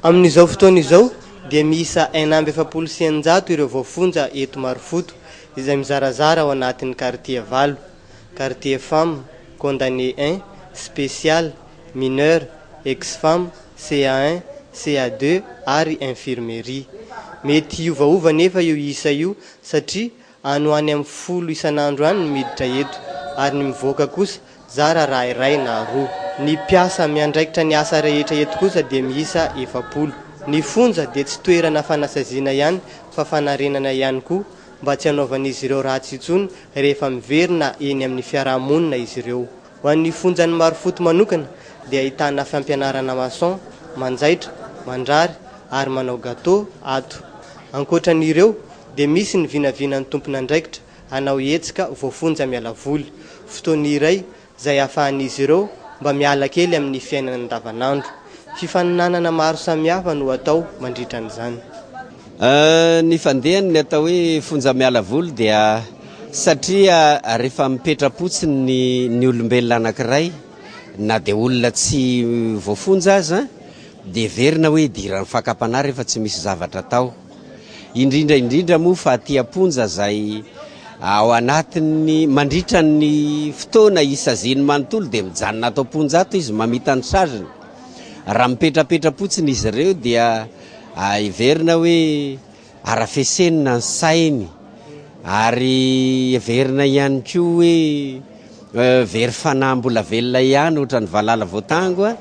Amin'izao fotoana izao dia miisa 1,700 ireo voafonja eto Marofoto izay mizarazara ao anatin'ny quartier 8, quartier femme, condamné 1, spécial, mineur, ex-femme, CA1, CA2 ary infirmerie. Mety iovaova nefa io isa io satria ano any amin'ny 10 isan'andro any miditra eto ary ny mivoaka kosa zara iray na roa. Ny mpiasa miandraikitra ny asa rehetra eto kosa dia miisa 700. Ny fonja dia tsy toerana fanasaziana ihany fa fanarenana ihany koa mba tsy hanaovan'izy ireo ratsy intsony rehefa miverina eny amin'ny fiarahamonina izy ireo. Ho an'ny fonjan'ny Marofoto manokana dia ahitana fampianarana maçon, manjaitra, mandrary ary manao gâteau ato. Ankoatran'ireo dia misy ny vinavinan'ny tompon'andraikitra hanao hetsika voafonja miala voly. Fotoana iray izay ahafahan'izy ireo mba miala kely amin'ny fiainana andavanandro. Fifaninanana maro samihafa no atao mandritra an'izany. Ny fandehany atao hoe fonja miala voly dia satria rehefa mipetrapotsiny ny olombelona anankiray na dia olona tsy voafonja aza dia verina hoe diran'ny fakapana rehefa tsy misy zavatra atao. Indrindra moa fa aty amponja zay ao anatin'ny mandritra ny fotoana isaziny manontolo dia mijanona ato amponja ato izy mamita ny sariny. Raha mipetrapetrapotsiny izy ireo dia iverina hoe arafesenina ny sainy ary verina ihany koa hoe very fanahy mbola velona ihany ohatran'ny valala voatango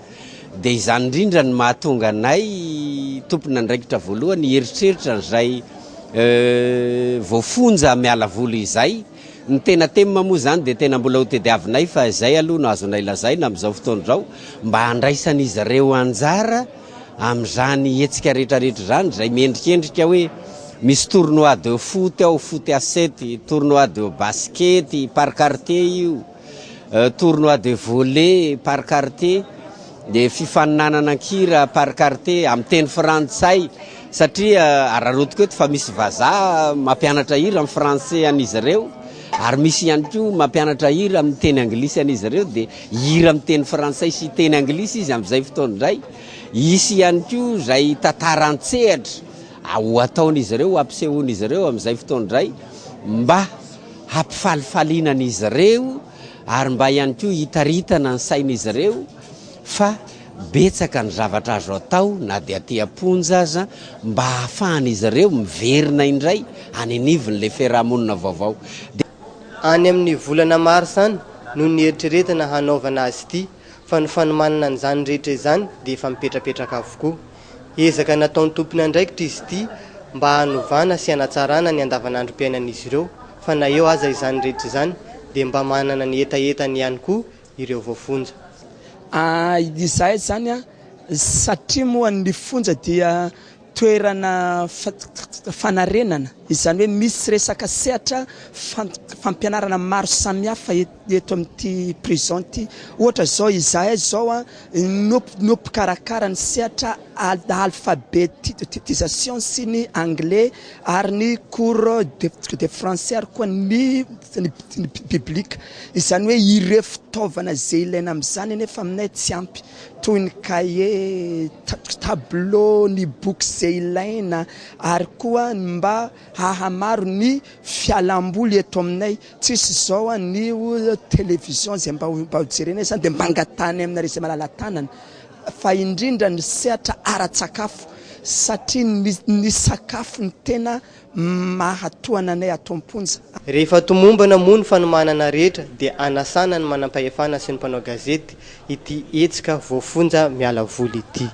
dia izany indrindra ny mahatonga anay tompon'andraikitra voalohany eritreritra izay voafonja miala voly izay. Ny tena tema moa zany dia tena mbola hotediavinay fa izay aloha no azonay lazaina amin'izao fotoana izao mba handraisan'izy ireo anjara amin'izany hetsika rehetrarehetra zany izay miendrikendrika hoe misy tournoi de foot ao, foot à 7, tournoi de basket par quartier io, tournoi de volley par quartier, dia fifaninanana ankira par quartier amin'ny teny frantsay satria araroto eto fa misy vazaha mampianatra hira amin'ny français an'izy ireo ary misy ihany koa mampianatra hira amin'ny teny anglisy an'izy ireo dia hira amin'ny teny frantsay sy teny anglisy izy amin'izay fotoana izay. Isy ihany koa izay tantara an-tsehatra ho ataon'izy ireo, ampisehoan'izy ireo amin'izay fotoana izay mba hampifalifalinan'izy ireo ary mba ihany koa hitaritana ny sain'izy ireo fa betsaka ny zavatra azo atao na dia aty amponja aza mba hahafahan'izy ireo miverina indray haninivin'ilay fiarahamonina vaovao. Any amin'ny volana marsany no ny eritreretana hanaovana azy ity fa ny fanomanana an'izany rehetra izany dia efa mipetrapetraka avokoa. Ezaka nataon'ny tompony andraikitra izy ity mba hanovana sy hanatsarana ny andavanandrom-piainan'izy ireo fa na eo aza izany rehetra izany dia mba manana ny etaetany ihany koa ireo voafonja. Izay zany satria moa ny fonja dia toerana fanarenana, izany hoe misy resaka sehatra fampianarana maro samihafa eto amin'ity prison ity. Ohatra zao izahay zao nompikarakara ny sehatra alphabétisation sy ny anglais ary ny cours de français ary koa ny biblique. Izany hoe ireo fitaovana izay ilaina amin'izany nefa aminay tsy ampy toy ny cahier, tableau, ny boky izay ilaina ary koa mba hahamaro ny fialamboly eto aminay. Tsisy zao ny télévision izay mba hojerenay zany dia mba angatany amina resy malala-tanana fa indrindra ny sehatra ara-tsakafo satria ny sakafo ny tena mahatoana anay ato amponja. Rehefa tomombana moa ny fanomanana rehetra dia anasana ny manam-pahefana sy ny mpanao gazety ity hetsika voafonja miala voly ity.